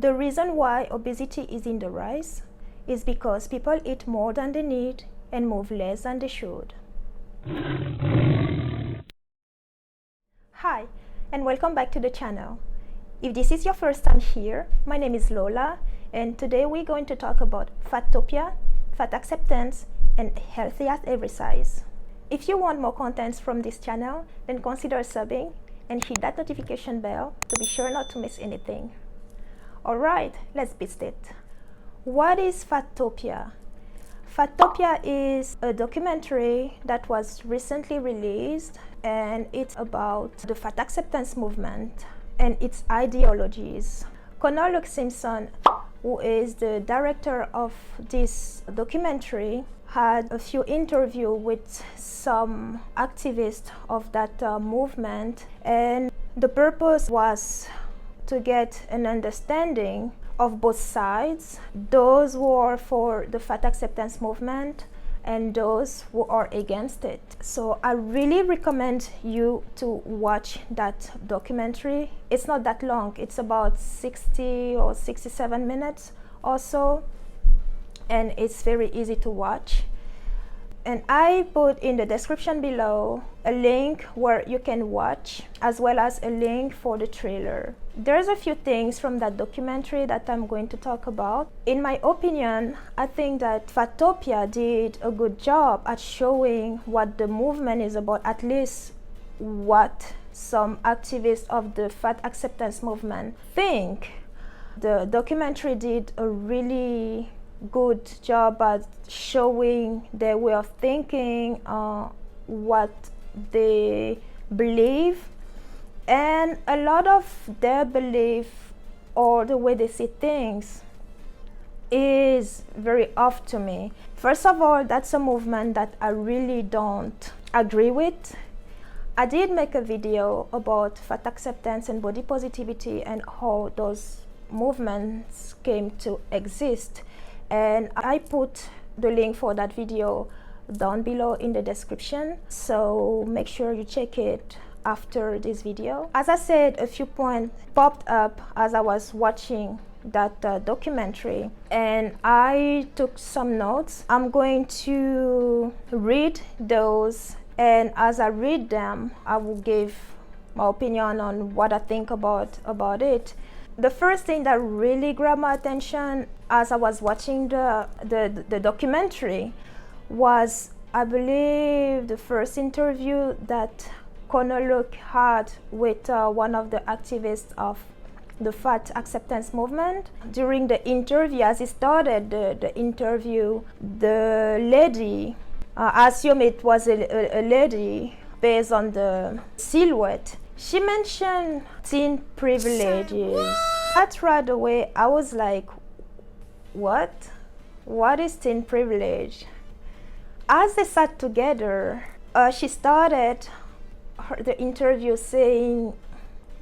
The reason why obesity is in the rise is because people eat more than they need and move less than they should. Hi, and welcome back to the channel. If this is your first time here, my name is Lola, and today we're going to talk about Fat-Topia, fat acceptance, and healthy at every size. If you want more contents from this channel, then consider subbing and hit that notification bell to be sure not to miss anything. Alright, let's beat it. What is Fat-Topia? Fat-Topia is a documentary that was recently released, and it's about the fat acceptance movement and its ideologies. Connor Luke Simpson, who is the director of this documentary, had a few interviews with some activists of that movement, and the purpose was to get an understanding of both sides, those who are for the fat acceptance movement and those who are against it. So I really recommend you to watch that documentary. It's not that long, it's about 60 or 67 minutes or so, and it's very easy to watch. And I put in the description below a link where you can watch, as well as a link for the trailer. There's a few things from that documentary that I'm going to talk about. In my opinion, I think that Fat-Topia did a good job at showing what the movement is about, at least what some activists of the fat acceptance movement think. The documentary did a really good job at showing their way of thinking, what they believe, and a lot of their belief or the way they see things is very off to me. First of all, that's a movement that I really don't agree with. I did make a video about fat acceptance and body positivity and how those movements came to exist, and I put the link for that video down below in the description, so make sure you check it after this video. As I said, a few points popped up as I was watching that documentary, and I took some notes. I'm going to read those, and as I read them, I will give my opinion on what I think about it. The first thing that really grabbed my attention as I was watching the documentary was, I believe, the first interview that Connor Luke had with one of the activists of the fat acceptance movement. During the interview, as he started the interview, the lady, I assume it was a lady based on the silhouette, she mentioned teen privileges. That right away, I was like, what? What is teen privilege? As they sat together, she started the interview saying,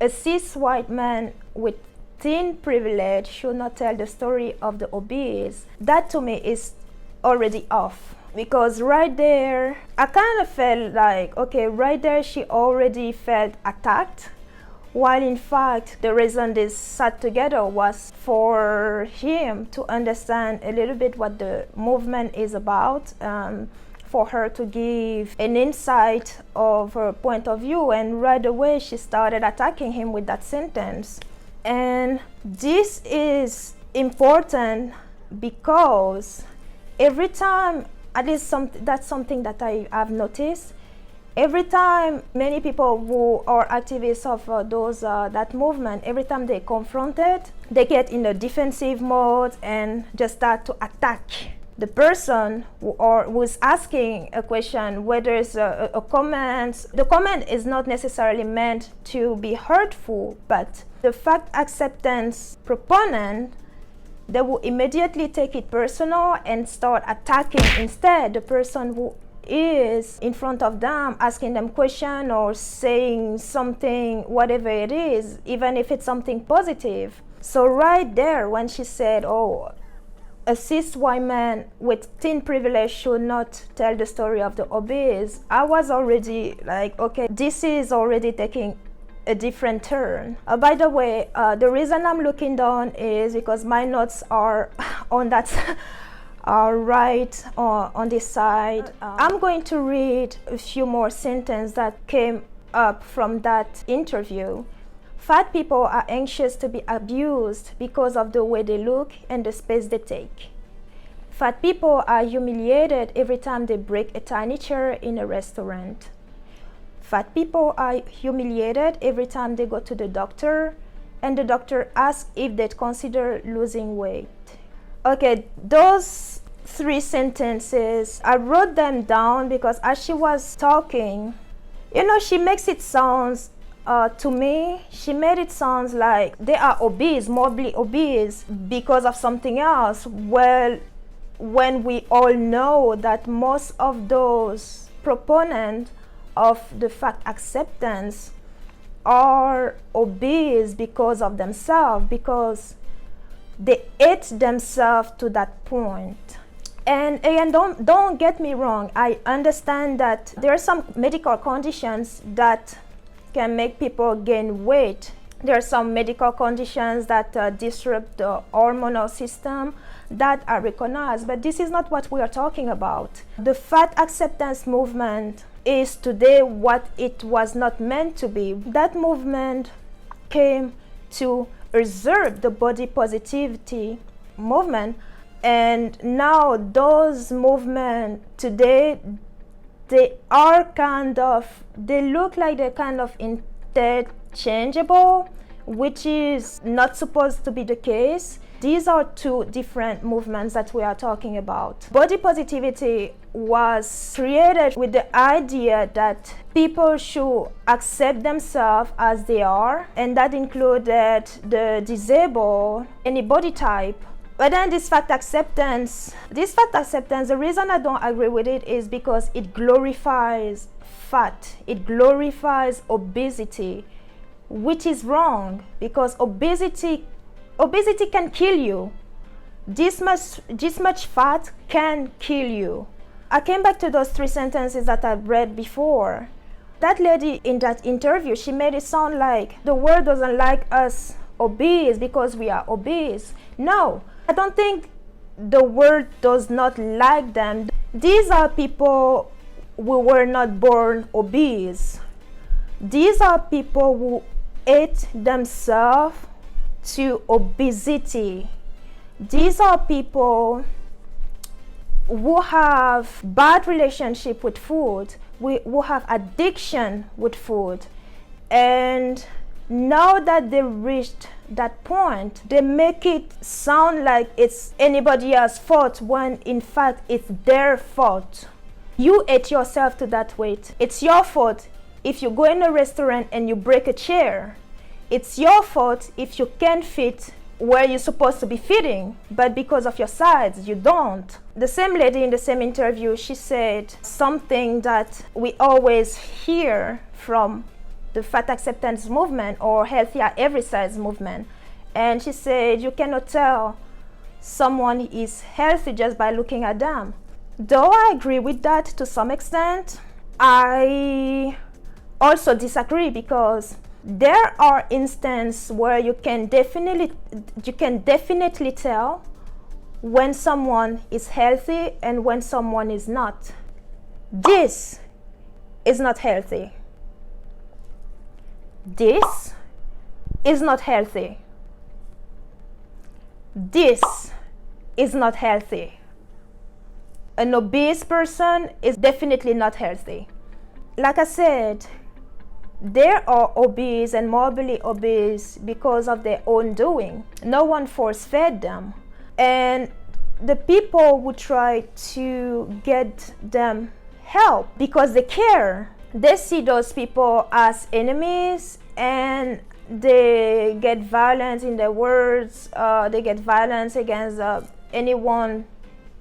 a cis white man with teen privilege should not tell the story of the obese. That to me is already off. Because right there, I kind of felt like, okay, right there she already felt attacked, while in fact the reason they sat together was for him to understand a little bit what the movement is about, for her to give an insight of her point of view, and right away she started attacking him with that sentence. And this is important because every time, at least that's something that I have noticed. Every time many people who are activists of that movement, every time they confronted, they get in a defensive mode and just start to attack the person who's asking a question, whether it's a comment. The comment is not necessarily meant to be hurtful, but the fact acceptance proponent, they will immediately take it personal and start attacking instead the person who is in front of them, asking them question or saying something, whatever it is, even if it's something positive. So right there, when she said, oh, a cis white man with teen privilege should not tell the story of the obese, I was already like, okay, this is already taking a different turn. By the way, the reason I'm looking down is because my notes are on that are right on this side. I'm going to read a few more sentences that came up from that interview. Fat people are anxious to be abused because of the way they look and the space they take. Fat people are humiliated every time they break a tiny chair in a restaurant. Fat people are humiliated every time they go to the doctor and the doctor asks if they'd consider losing weight. Okay, those 3 sentences, I wrote them down because as she was talking, she makes it sound, to me, she made it sound like they are obese, morbidly obese because of something else. Well, when we all know that most of those proponents of the fat acceptance are obese because of themselves, because they ate themselves to that point. And again, don't get me wrong, I understand that there are some medical conditions that can make people gain weight. There are some medical conditions that disrupt the hormonal system that are recognized, but this is not what we are talking about. The fat acceptance movement is today what it was not meant to be. That movement came to usurp the body positivity movement, and now those movements today, they look like they're kind of interchangeable, which is not supposed to be the case. These are 2 different movements that we are talking about. Body positivity was created with the idea that people should accept themselves as they are, and that included the disabled, any body type. But then this fat acceptance, the reason I don't agree with it is because it glorifies fat. It glorifies obesity, which is wrong, because obesity can kill you. This much fat can kill you. I came back to those 3 sentences that I read before. That lady in that interview, she made it sound like the world doesn't like us obese because we are obese. No, I don't think the world does not like them. These are people who were not born obese. These are people who ate themselves to obesity. These are people who have bad relationship with food, who have addiction with food, and now that they reached that point, they make it sound like it's anybody else's fault when in fact it's their fault. You ate yourself to that weight. It's your fault if you go in a restaurant and you break a chair. It's your fault if you can't fit where you're supposed to be fitting, but because of your size, you don't. The same lady in the same interview, she said something that we always hear from the fat acceptance movement or healthy at every size movement. And she said you cannot tell someone is healthy just by looking at them. Though I agree with that to some extent, I also disagree, because there are instances where you can definitely tell when someone is healthy and when someone is not. This is not healthy. This is not healthy. This is not healthy. An obese person is definitely not healthy. Like I said, there are obese and morbidly obese because of their own doing. No one force-fed them. And the people who try to get them help because they care, they see those people as enemies, and they get violence in their words. They get violence against anyone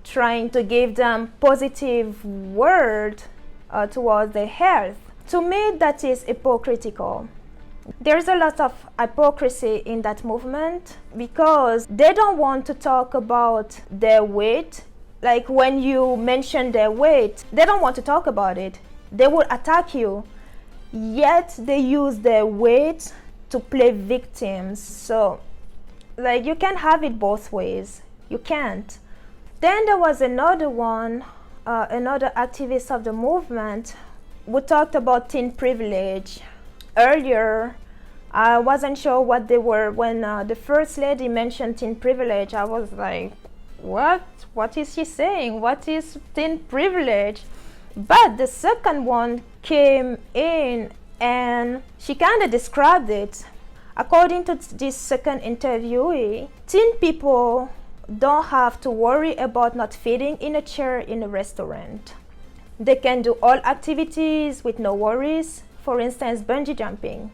trying to give them positive word towards their health. To me, that is hypocritical. There's a lot of hypocrisy in that movement because they don't want to talk about their weight. Like when you mention their weight, they don't want to talk about it. They will attack you. yet they use their weight to play victims. So like, you can't have it both ways. You can't. Then there was another one, another activist of the movement who talked about teen privilege. Earlier, I wasn't sure what they were. When the first lady mentioned teen privilege, I was like, what? What is she saying? What is teen privilege? But the second one came in and she kind of described it. According to this second interviewee, teen people don't have to worry about not fitting in a chair in a restaurant. They can do all activities with no worries. For instance, bungee jumping.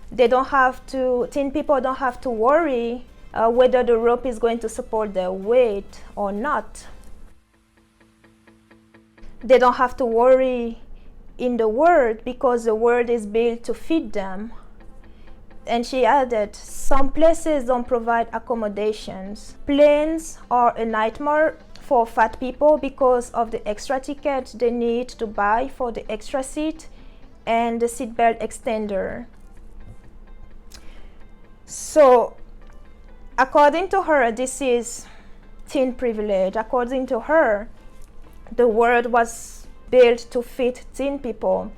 Teen people don't have to worry whether the rope is going to support their weight or not. They don't have to worry in the world because the world is built to feed them. And she added, some places don't provide accommodations. Planes are a nightmare for fat people because of the extra ticket they need to buy for the extra seat and the seatbelt extender. So, according to her, this is teen privilege. According to her, the world was built to fit teen people.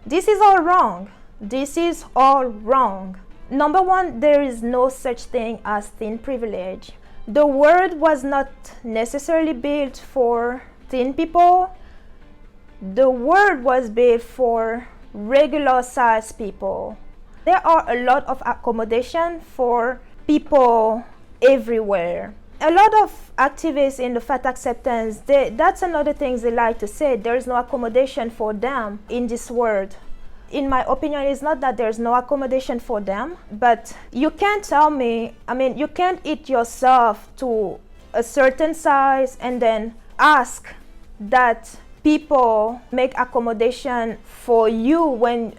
This is all wrong. This is all wrong. Number one, there is no such thing as teen privilege. The world was not necessarily built for teen people. The world was built for regular sized people. There are a lot of accommodation for people everywhere. A lot of activists in the fat acceptance, that's another thing they like to say. There is no accommodation for them in this world. In my opinion, it's not that there's no accommodation for them, but you can't tell me, you can't eat yourself to a certain size and then ask that people make accommodation for you when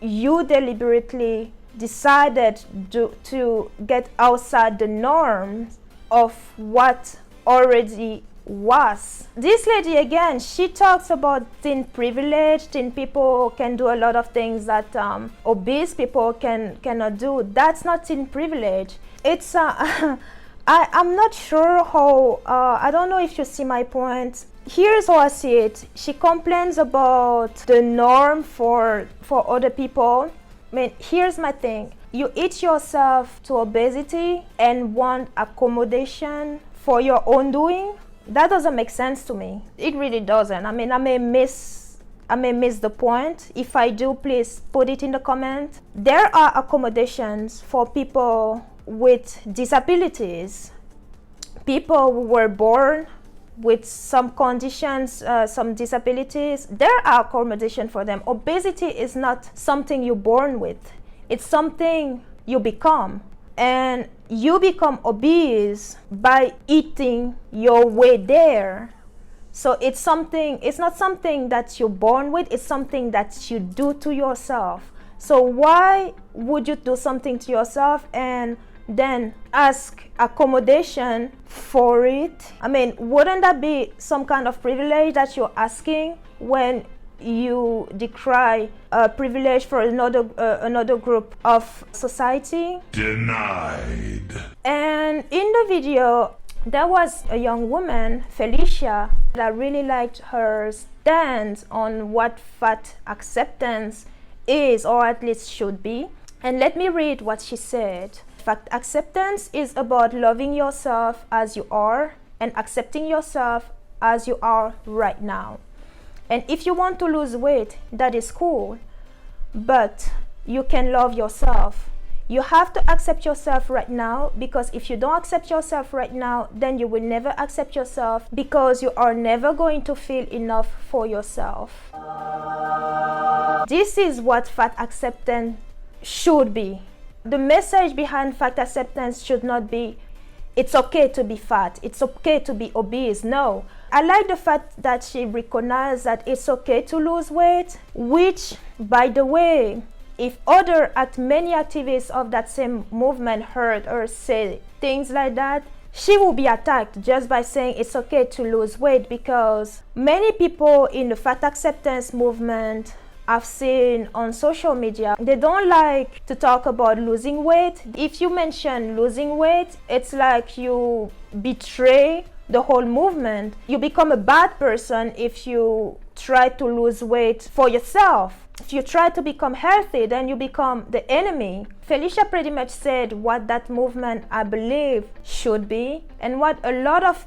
you deliberately decided to get outside the norms of what already was. This lady, again, she talks about teen privilege. Teen people can do a lot of things that obese people cannot do. That's not teen privilege. It's I'm not sure how, I don't know if you see my point. Here's how I see it. She complains about the norm for other people. Here's my thing. You eat yourself to obesity and want accommodation for your own doing. That doesn't make sense to me. It really doesn't. I may miss the point. If I do, please put it in the comment. There are accommodations for people with disabilities. People who were born with some conditions, some disabilities. There are accommodations for them. Obesity is not something you're born with. It's something you become. And you become obese by eating your way there. So it's not something that you're born with, it's something that you do to yourself. So why would you do something to yourself and then ask accommodation for it? Wouldn't that be some kind of privilege that you're asking when you decry privilege for another group of society? Denied. And in the video, there was a young woman, Felicia, that I really liked her stance on what fat acceptance is, or at least should be. And let me read what she said. Fat acceptance is about loving yourself as you are and accepting yourself as you are right now. And if you want to lose weight, that is cool, but you can love yourself. You have to accept yourself right now, because if you don't accept yourself right now, then you will never accept yourself, because you are never going to feel enough for yourself. This is what fat acceptance should be. The message behind fat acceptance should not be, it's okay to be fat, it's okay to be obese. No. I like the fact that she recognized that it's okay to lose weight, which, by the way, if many activists of that same movement heard her say things like that, she will be attacked just by saying it's okay to lose weight, because many people in the fat acceptance movement I've seen on social media, they don't like to talk about losing weight. If you mention losing weight, it's like you betray the whole movement. You become a bad person if you try to lose weight for yourself. If you try to become healthy, then you become the enemy. Felicia pretty much said what that movement, I believe, should be, and what a lot of,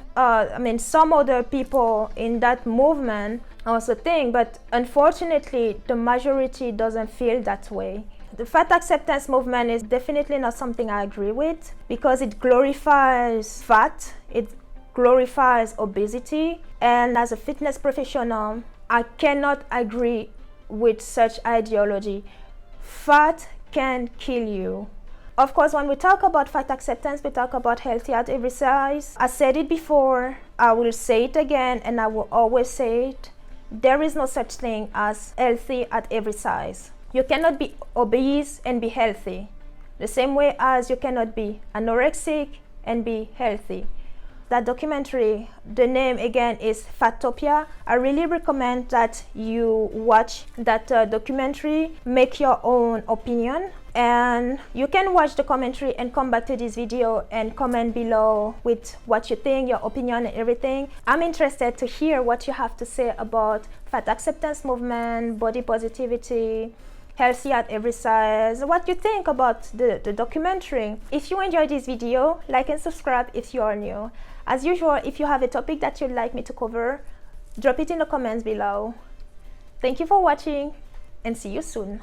some other people in that movement also think, but unfortunately, the majority doesn't feel that way. The fat acceptance movement is definitely not something I agree with, because it glorifies fat, it glorifies obesity, and as a fitness professional, I cannot agree with such ideology. Fat can kill you. Of course, when we talk about fat acceptance, we talk about healthy at every size. I said it before, I will say it again, and I will always say it. There is no such thing as healthy at every size. You cannot be obese and be healthy, the same way as you cannot be anorexic and be healthy. That documentary, the name again is Fat-Topia. I really recommend that you watch that documentary, make your own opinion, and you can watch the commentary and come back to this video and comment below with what you think, your opinion and everything. I'm interested to hear what you have to say about fat acceptance movement, body positivity, healthy at every size, what you think about the documentary. If you enjoyed this video, like and subscribe if you are new. As usual, if you have a topic that you'd like me to cover, drop it in the comments below. Thank you for watching, and see you soon.